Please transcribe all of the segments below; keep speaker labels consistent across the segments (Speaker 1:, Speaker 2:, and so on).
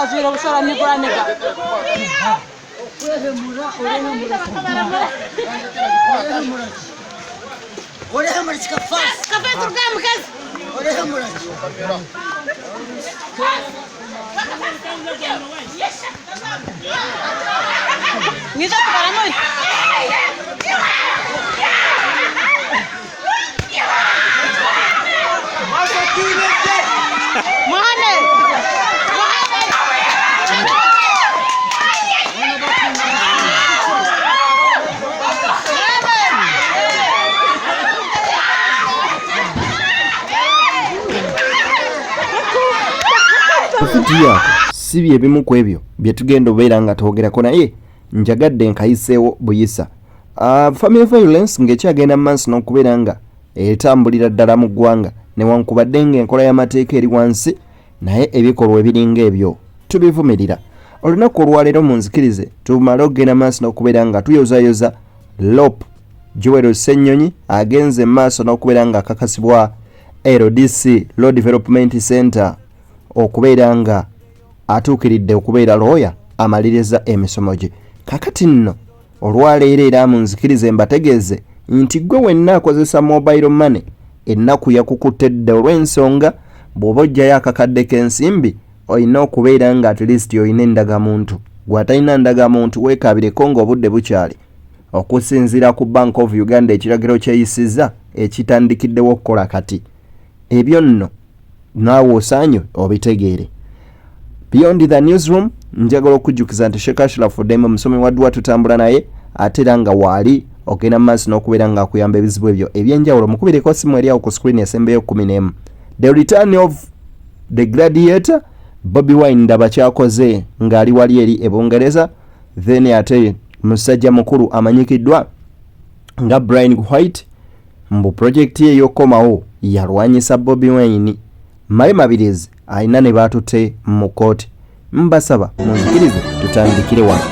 Speaker 1: zero busora ni kuranega.
Speaker 2: Oraya mı çıkar fas?
Speaker 1: Kafe turgam kız.
Speaker 2: Oraya mı?
Speaker 1: Nisa tukaramoy. Mohamed.
Speaker 3: Kufutia sibi ebimu ku ebyo bye tugenda obeera nga twogerako naye njagadde nkayiseewo buyisa. Family violence ng'ekyagenda mu maaso n'okubeera nga etambulira ddala mu ggwanga newankubadde ng'enkola y'amateeka eri wansi naye ebikolwa ebiringa ebyo tubivumirira. Olunaku olwaleero munzikirize tumale okugenda maaso n'okubeera nga tuyozayoza LOP Joel Ssennyonyi agenze maaso n'okubeera nga akakasibwa LDC Law Development Center okubeera nga atuukiridde okubeera lawyer amaliriza emisomo gye. Kakati nno olwaleero era munzikirize mbategeeze nti gwe wenna akozesa mobile money ennaku yakukutte dda olw'ensonga bw'oba ojjayo akakadde k'ensimbi olina okubeera nga at least olina endagamuntu. Gw'atalina ndagamuntu weekabireko ng'obudde bukyali. Okusinziira ku Bank of Uganda ekiragiro kyeyisizza ekitandikiddewo okukola kati. Ebyo nno naawe osaanye obitegeere. Beyond the newsroom njagala okujjukiza nti Sheikh Ashraf Odemba musomi wadduwa tutambula naye ate era nga waali ogenda mu maaso n'okubeera nga akuyamba ebizibu ebyo ebyenjawulo. Mukubireko simu eri awo ku screen esembeyo 11. The return of the gladiator Bobi Wine ndaba kyakoze ng'ali wali eri e Bungereza. Then ate musajja mukulu amanyikiddwa nga Brian White mbu projekti ye y'okomawo yalwanyisa Bobi Wine. Male Mabirizi alina ne baatutte mu kooti. Mbasaba munzikirize tutandikire wano.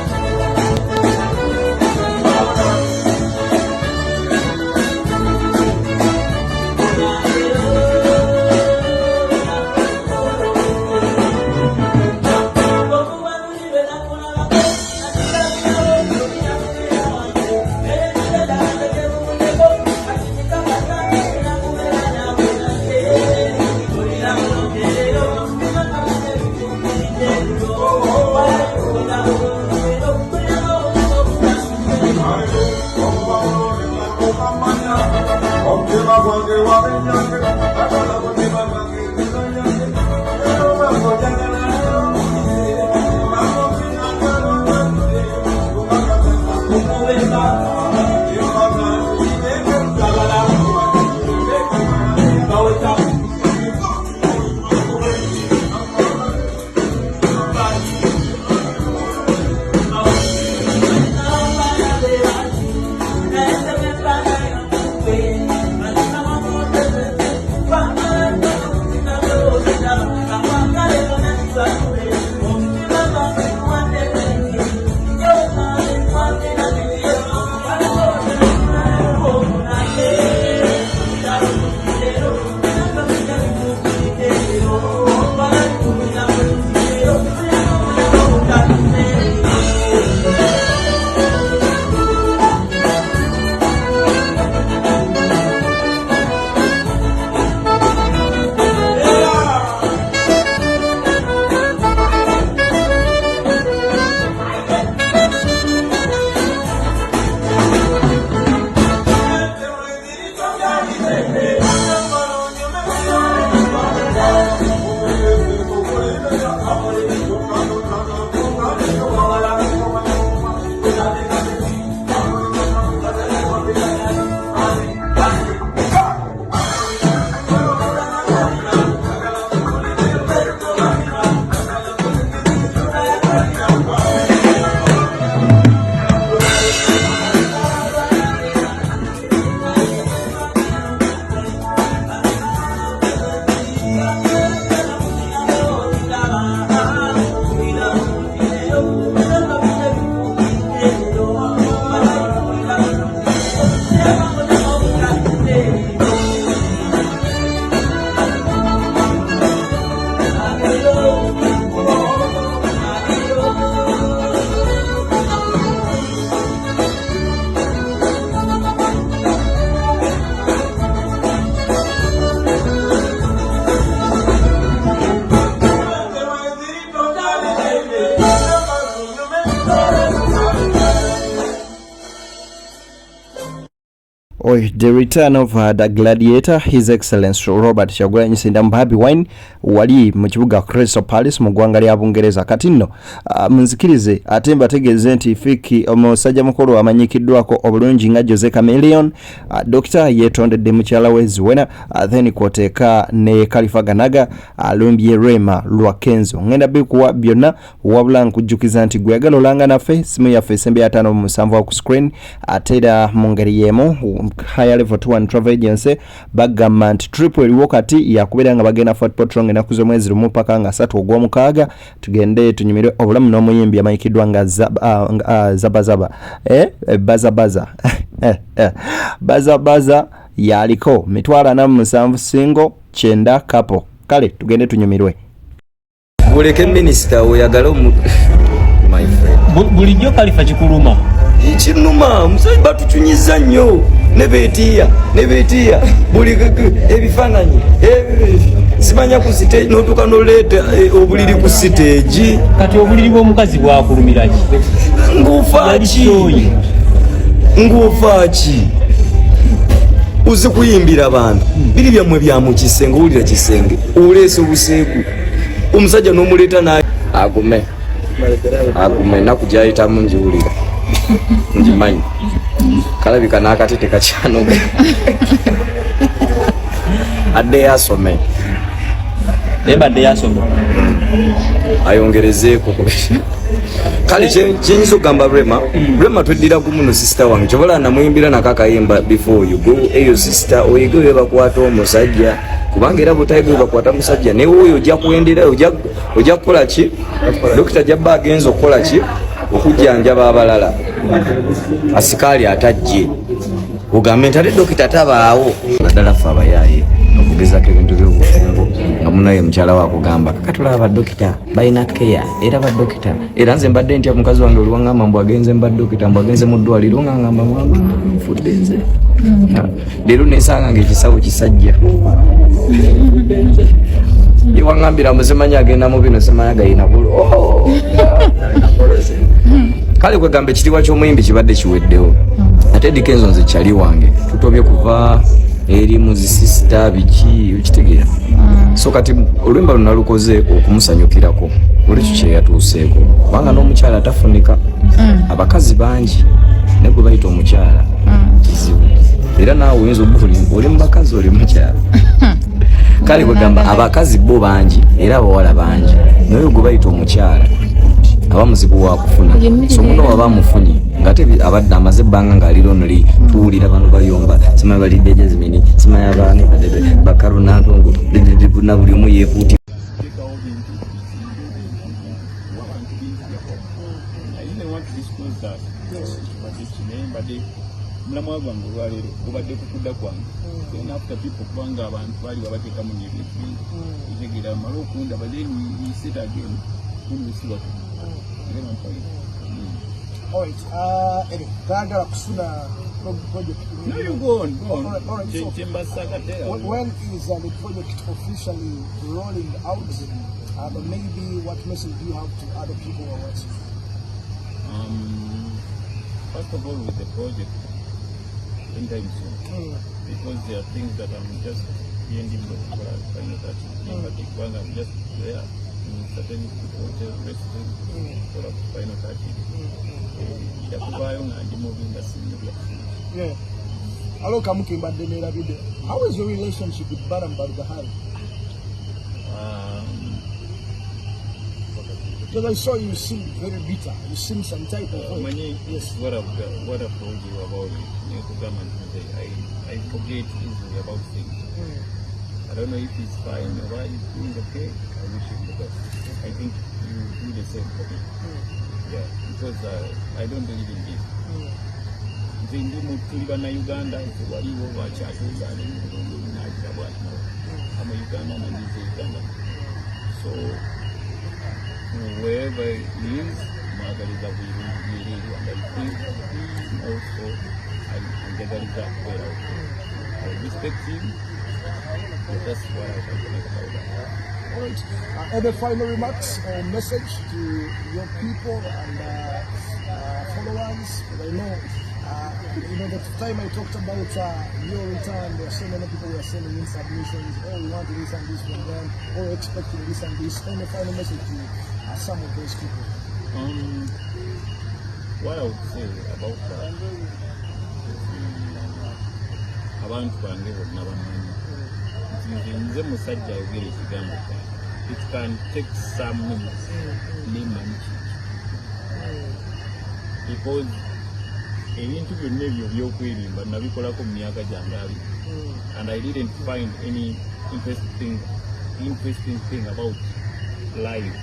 Speaker 3: The return of the gladiator, His Excellency Robert Kyagulanyi Ssentamu Bobi Wine wali mu kibuga Crystal Palace mu ggwanga lya Bungereza. Kati nno munzikirize ate mbategeeze nti Fiki omusajja mukulu amanyikiddwako obulungi nga Jose Chameleone Dr. yetondedde mukyala we Zuwena then kwoteeka ne Khalifa Ganaga alumbye Rema Lwakenzo. Ngenda bikuwa byonna wabula nkujjukiza nti gwe yagala olanga naffe simu yaffe esembe ya 5 ku screen ate era mu ngeri y'emu Higher Level 2 Travel Agency bagamba nti trip eriwo kati yakubeera nga bagenda Fort Portal ennaku z'omwezi lumu paka nga 3 ogw'omukaaga tugende tunyumire obulamu n'omuyimbi amanyikiddwa nga Zabazaba Bazabaza Bazabaza yaliko mitwala 47 singo 9 kapo kale tugende tunyumirwe
Speaker 4: buleke minisita oyagala my friend
Speaker 5: bulijjo Khalifa kikuluma
Speaker 4: kinuma musajja batuchunyiza nnyo nebetiya buli ebifaananyi simanya ku stage notuka noleta obuliri ku stage
Speaker 5: kati obuliri bw'omukazi bwakulumiraki
Speaker 4: ngufaaki uzi kuyimbira abantu biri byammwe bya mu kisenge owulira kisenge oleese obuseeku omusajja n'omuleeta naye agume nakujayitamu njiwulira njimanyi kalabika n'akatete kakyanoga adde yasome ayongerezeeko kale kyenyinza okugamba Rema tweddira ku muno sister wange kyobola namuyimbira nakakayimba before you go eyo sister oyige we bakwata omusajja kubanga era butayige we bakwata musajja naye oyo ojja kuendera ojja kukola ki dokita jabba agenza okukola ki okujjanjaba abalala asikaali atajje ugambe nti ate dokita tabaawo naddala ffe abayaaye okugezako ebintu by'obufumbo nga munaye mukyala wakugamba kakatulaba badokita balina keya era badokita era nze mbadde ntya mukazi wange oliwangamba mbu agenze mbadokita mbu agenze mu ddwaliro nga ngamba nfudde nze leero nensanga ngaekisawo kisajja iwangambira musemanya agenda mu bino semanya gayina bulo kale kwegamba ekitiibwa ky'omuyimbi kibadde kiweddewo ate Dikenzo nze kyali wange tutobye kuva eri muzisista biki ukitegeera so kati olwimba lunalukoze okumusanyukirako olwekyo kyeyatuuseeko kubanga n'omukyala atafunika abakazi bangi naye gwe bayita omukyala kizibu era naawe oyinza obuli oli mubakazi oli mukyala kale kwegamba abakazi bo bangi era abawala bangi naye gwe bayita omukyala abamuzibu wakufuna so muno waba amufunye ngate abadde amaze ebbanga ng'aliro noli tuwulira bano bayomba simanya balidde Jasmine simanya baani bakaru nantongo na buli omu yeekuuti
Speaker 6: mulamwa gwange olwaleero gubadde kukudda kwange then after people kubanga abantu baali babateekamu n'ebintu bingi otegeera mala okundaba then we sit again kundusiwa
Speaker 2: Alright, Gagara Kusuna project.
Speaker 6: No, you go on.
Speaker 2: Alright, so when is the project officially rolling out? But maybe what message do you have to other people who are watching?
Speaker 6: First of all, with the project, anytime soon, because there are things that I'm just ending with final touch. But I'm just there. Certain hotel restaurant for a final touch.
Speaker 2: Yeah. Hello, Kamukimba Denera video. How is your relationship with Baram Bargahari? Because I saw you seem very bitter. You seem some type of way.
Speaker 6: Yes. What I've told you about it, I forget easily about things. I don't know if it's fine or why he's doing okay. I wish him the best. I think you do the same for me. Yeah, because I don't believe in this. Ndi mutulira na Uganda waliwo bakyatuuza n'ajja bw'atyo. I'm a Ugandan and he's a Ugandan. So wherever he is, Margarita will be and I think he also Margarita well. I respect him. That's what I can think about that.
Speaker 2: All right. Any final remarks or message to your people and followers? But I know The time I talked about your return, there are so many people who are sending in submissions. Oh, we want this and this from them. Oh, we're expecting this and this. And the final message to some of those people.
Speaker 6: What I would say about that, abantu bange bonna bamanyi nze musajja ayogera ekigambo kyange. It can take some minutes nemanyi because ebintu byonna ebyo by'okwerimba nabikolako mu myaka gyange abiri and I didn't find any interesting thing about life.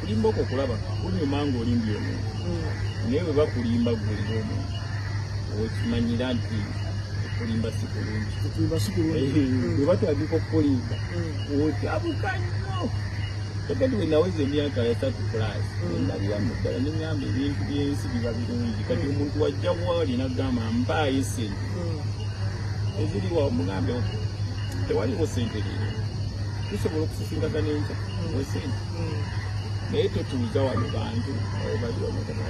Speaker 6: Kulimba okwo kulaba kunyuma ng'olimbye omuntu naye bwe bakulimba gweri omuntu okimanyira nti okulimba si kulungi bwe batwagika okukulimba otyabuka nnyo. Kakati bwe naweza emyaka ya 3 plus naliramu ddala neŋŋamba ebintu by'ensi biba birungi. Kati omuntu wajja bwali n'agamba mpaayo sente eziriwa mugambe tewaliwo sente leero tusobola okusisinkana n'enkya wesente naye totuuza wano bantu bali wamagana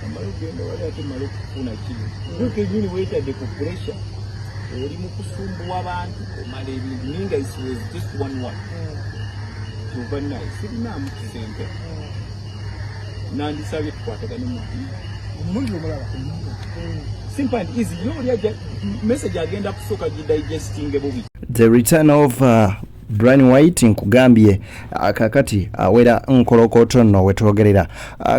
Speaker 6: amala ogenda wali ate mala okufuna kino kenyini weetadde ku pressure oli mu kusumbuwa abantu omala ebintu ninga it was just one tuva naye sirinaamu kisente nandisabye tukwatagane mu ddiini
Speaker 2: Omulundi omulala.
Speaker 6: simple and easy. Yoli message agenda kusooka gidigesting bubi.
Speaker 3: The return of Brian White nkugambye kakati awera nkolokoto no wetwogerera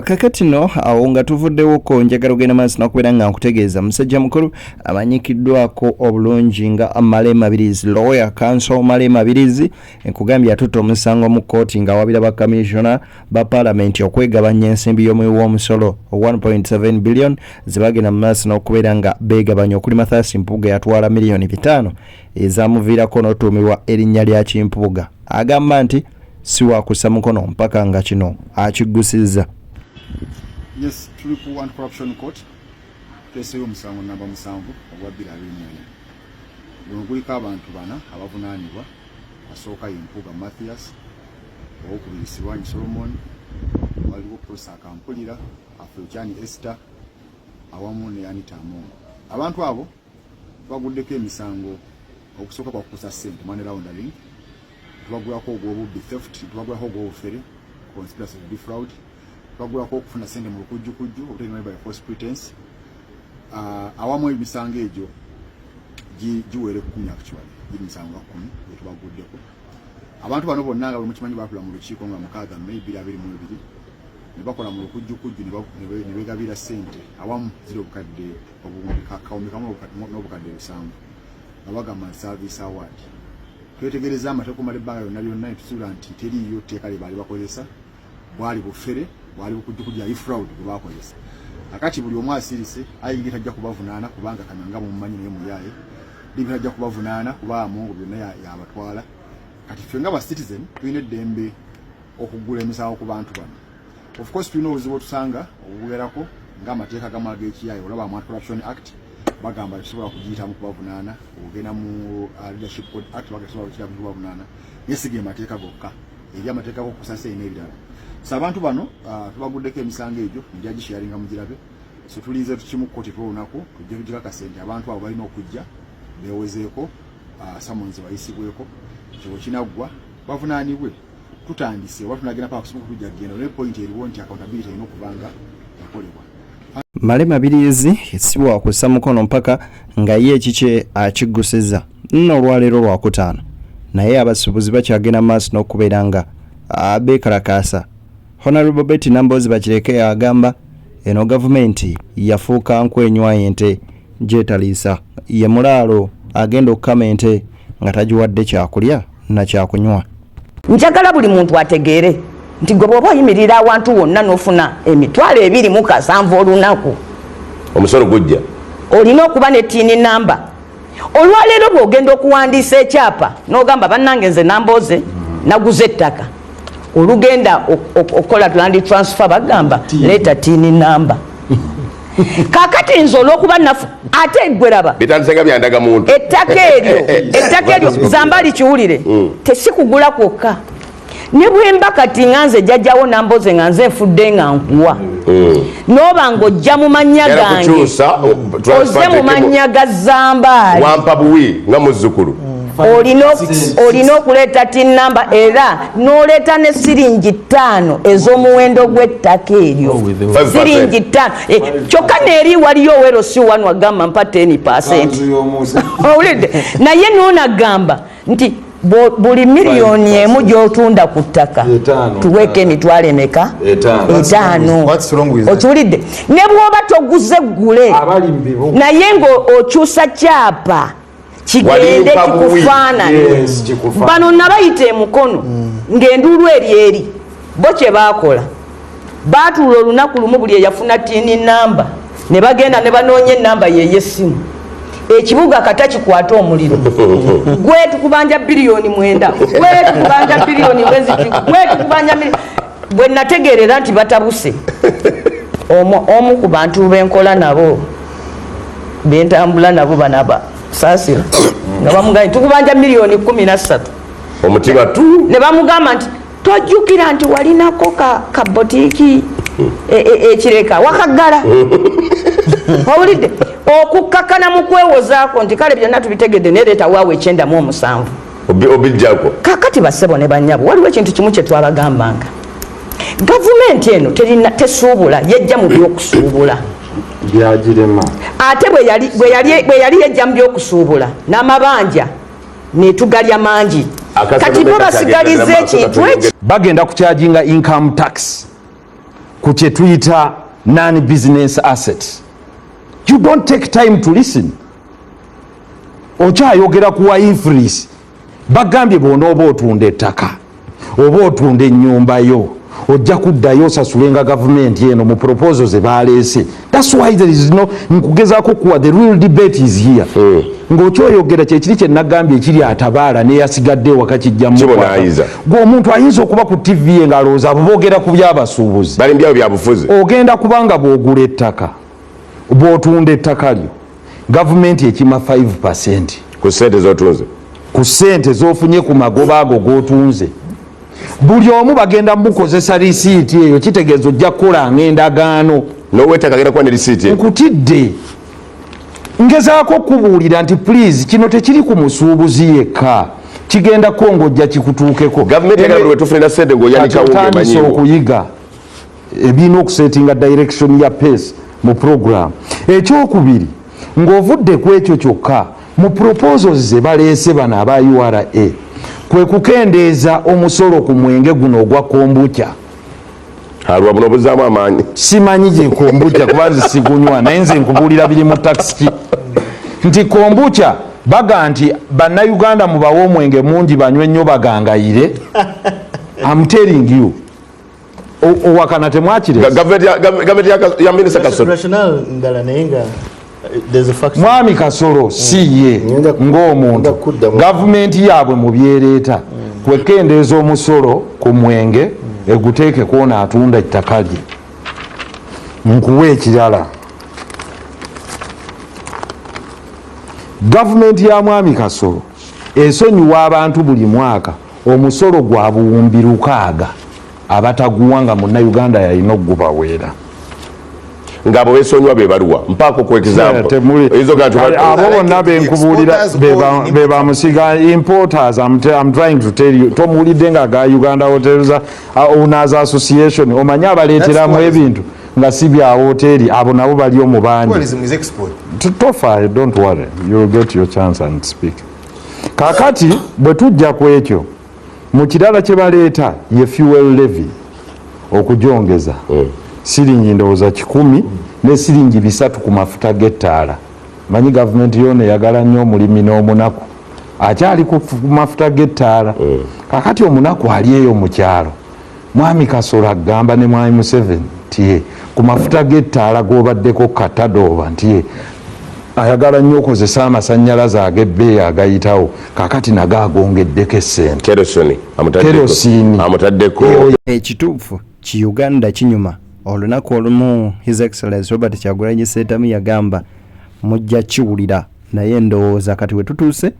Speaker 3: kakati no awonga tuvuddewo ko njagala ogenda maaso nakubera nga nkutegeeza musajja mukulu amanyikiddwako obulungi nga Malema Abirizi lawyer counsel Malema Abirizi nkugambye atutte omusango mu kooti nga wabira ba commissioner ba parliament okwegabanya ensimbi y'omuwi w'omusolo 1.7 billion zibagenda mu maaso nakubera nga beegabanya okuli Mathias Mpuuga yatwala miliyoni 5 ezamuviirako n'otuumirwa erinnya lya Mpuuga agamba nti siwa kussa mukono mpaka nga kino akigusizza.
Speaker 7: Yes, tuli ku anti-corruption court teseyo omusango namba 7 ogwa 2024 guliko abantu bana abavunaanibwa asooka Mpuuga Mathias owokubiri Sirwanyi Solomon waliwo Prosa Kampulira Afrochani Esther awamu ne Anita Amongo. Abantu abo baguddeko emisango okusooka kwa kukusa ssente money laundering, tubagulako ogw'obubbi theft, tubagulako ogw'obufere conspiracy to defraud, tubagulako okufuna ssente mu lukujjukujju obutalimani by false pretense. Awamu emisango egyo giwere 10 actually giri misango 10 etubaguddeko. Abantu bano bonna nga bwe mukimanyi baatula mu lukiiko nga 6 May 2022 ne bakola mu lukujjukujju ne begabira ssente awamu ziri obukadde kawumi kamu n'obukadde 7 abagamba service award. Twetegereza amateeko malebbanga yonna tusuula nti teriiyo tteeka lye baali bakozesa bwali bufere bwali bukujjukujja ifraud bwe bakozesa. Akati buli omu asirise ayingira ajja kubavunaana kubanga kananga mumanyi naye muyaaye libi ajja kubavunaana kuba Amongo byonna yabatwala. Kati ffe nga ba citizen tulina eddembe okugula emisango ku bantu bano. Of course tulina obuzibu otusanga obuwerako ng'amateeka gamu ag'ekiyaaye olaba Anti-Corruption Act bagamba tusobola kugiyitamu kubavunaana ogenda mu Leadership Code Act bagasobola kugiyitamu kubavunaana yesiga amateeka gokka eri amateeka g'okusasa n'ebirala. So abantu bano tubaguddeko emisango egyo njaji sharinga mugirabe so tulize tukimu kkooti twolunaku tujje tugikakasa nti abantu abo balina okujja beewezeeko samonzi bayisibweko kyo kinaggwa bavunaanibwe tutandise oba tunagenda paka kusobola kujja genda ne point eriwo nti accountability erina okubanga ekolebwa.
Speaker 3: Malema Abirizi siwa kussa mukono mpaka nga ye ekikye akigusizza nno olwaleero lwakutaano naye abasuubuzi bakyagenda maaso n'okubeera nga beekalakaasa. Honorable Betty Nambozi bakireke agamba eno gavumenti yafuuka nkwenywa ente gyetaliisa ye mulaalo agenda okukama ente nga tagiwadde kyakulya na kyakunywa.
Speaker 8: Njagala buli muntu ategeere nti gwe bw'oba oyimirira awantu wonna n'ofuna emitwalo 27 olunaku
Speaker 9: omusolo gujja
Speaker 8: olina okuba ne tiini namba. Olwaleero bw'ogenda okuwandiisa ekyapa n'ogamba bannange nze Namboze naguze ettaka olugenda okola land transfer bagamba leeta tiini namba. Kakati nze olw'okuba nafu ate gweraba
Speaker 9: bitandisanga byandaga muntu
Speaker 8: ettaka eryo zambali kiwulire tesikugula kwokka ne bwemba kati nganze jjajjawo namboze nga nze nfudde nga nkuwa n'oba ng'ojja mu mannya gange ozze mu mannya ga Zambaali
Speaker 9: wampa buwi nga muzzukulu
Speaker 8: olina okuleeta tin namba era n'oleeta ne siringi 5 ez'omuwendo gw'ettaka eryo siringi 5 kyokka neeri waliyo owero si wanu agamba mpa 10%. Owulidde naye n'onagamba nti buli miliyoni emu gy'otunda ku ttaka tuweeko emitwalo emeka 5. Okiwulidde ne bw'oba toguze ggule naye ng'okyusa kyapa kigende kikufaanane. Bano nabayita emukono ng'enduulu eri bo kye baakola baatuula olunaku lumu buli eyafuna tiini namba ne bagenda ne banoonya ennamba yey'essimu ekibuga kata kikwata omuliro gwe tukubanja biliyoni 9 gwe tukubanja biliyoni gwe tukubanja bwe nategeerera nti batabuse omu ku bantu benkola nabo bentambula nabo banaba saasira nga bamugamba tukubanja miliyoni 13
Speaker 9: omutima tu
Speaker 8: ne bamugamba nti twajjukira nti walinako ka botiiki ekireka wakaggala. Owulidde okukkakana mu kwewozaako nti kale byonna tubitegedde nereeta waawe 97
Speaker 9: obijjako
Speaker 8: kakati bassebo ne bannyabo waliwo ekintu kimu kye twabagambanga gavumenti eno tesuubula yejja mu by'okusuubula
Speaker 3: byagirema
Speaker 8: ate bwe yali yejja mu by'okusuubula n'amabanja netugalya mangi kati bo basigalize ekintu eki
Speaker 10: bagenda kukyajinga income tax ku kye tuyita non-business assets. You don't take time to listen. Okyayogera kuwa influence bagambye bw'onooba otunda ettaka oba otunda ennyumba yo ojja kuddayo osasulenga gavumenti eno mu proposals ebaleese. That's why there is no nkugezaako kuwa the real debate is here. Ng'okyoyogera kyekiri kye nagambye ekiri atabaala neyasigadde waka kijjamu gwe omuntu ayinza okuba ku TV ng'alowooza abo boogera ku byabasuubuzi
Speaker 9: balimbyawo byabufuzi
Speaker 10: ogenda kubanga bw'ogula ettaka bw'otunda ettaka lyo gavumenti ekima 5%
Speaker 9: ku ssente z'otunze
Speaker 10: ku ssente z'ofunye ku magoba ago g'otunze. Buli omu bagenda mukozesa risiiti eyo kitegeeza ojja kukolanga endagaano
Speaker 9: n'ow'ettaka agenda kuba ne risiiti
Speaker 10: nkutidde ngezaako okubuulira nti please kino tekiri ku musuubuzi yekka kigenda ko ng'ojja kikutuukeko.
Speaker 9: Gavumenti agala buli wetufulira ssente ng'oyanika
Speaker 10: otandise okuyiga ebirina okusetinga direction ya pace mu program. Ekyokubiri ng'ovudde ku ekyo kyokka mu proposals ze baleese bano aba URA kwe kukendeeza omusolo ku mwenge guno ogwa kombucha.
Speaker 9: Halwa buno buzaamu amaanyi
Speaker 10: simanyi gye kombucha kuba nze sigunywa naye nze nkubuulira biri mu taxi nti kombucha baga nti bannayuganda mubawa omwenge mungi banywe nnyo bagangayire. I'm telling you owakana temwakire
Speaker 9: gavumenti ya minisita Kasolo
Speaker 10: mwami Kasolo si ye ng'omuntu gavumenti yaabwe mu byereeta kwekendeeza omusolo ku mwenge eguteeke kwona atunda ettaka lye. Nkuwa ekirala gavumenti ya mwami Kasolo esonyiwa abantu buli mwaka omusolo gwa buwumbi 600 abataguwanga munnayuganda yalina okugubaweera
Speaker 9: ngabo besonywa bebaluwa mpako ku example izo gantu
Speaker 10: abo bonna benkubuulira beba musiga importers. I'm trying to tell you tomulidde nga ga Uganda Hotels Owners Association omanya abaleeteramu ebintu nga si bya hoteli abo nabo bali omubandi tofa. Don't worry, you'll get your chance and speak. Kakati bwe tujja ku ekyo mu kirala kye baleeta ye fuel levy okujongeza siringi ndowooza 10 ne siringi 3 ku mafuta g'ettaala. Manyi gavumenti yona eyagala nnyo omulimi n'omunaku akyali ku mafuta g'ettaala. Kakati omunaku ali eyo mu kyalo mwami Kasolo agamba ne mwami Museveni nti ku mafuta g'ettaala g'obaddeko katadooba nti ayagala nnyo okozesa amasannyalaze ag'ebbeeyi agayitawo kakati nago agongeddeko essente kerosini
Speaker 9: amutaddeko.
Speaker 3: Ekituufu ki Uganda kinyuma olunaku olumu His Excellency Robert Kyagulanyi Ssentamu yagamba mujja kiwulira naye ndowooza kati we tutuuse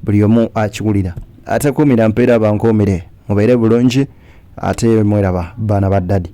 Speaker 3: buli omu akiwulira. Ate kuumira mpeera bankoomere mubeere bulungi ate mweraba baana ba Daddy.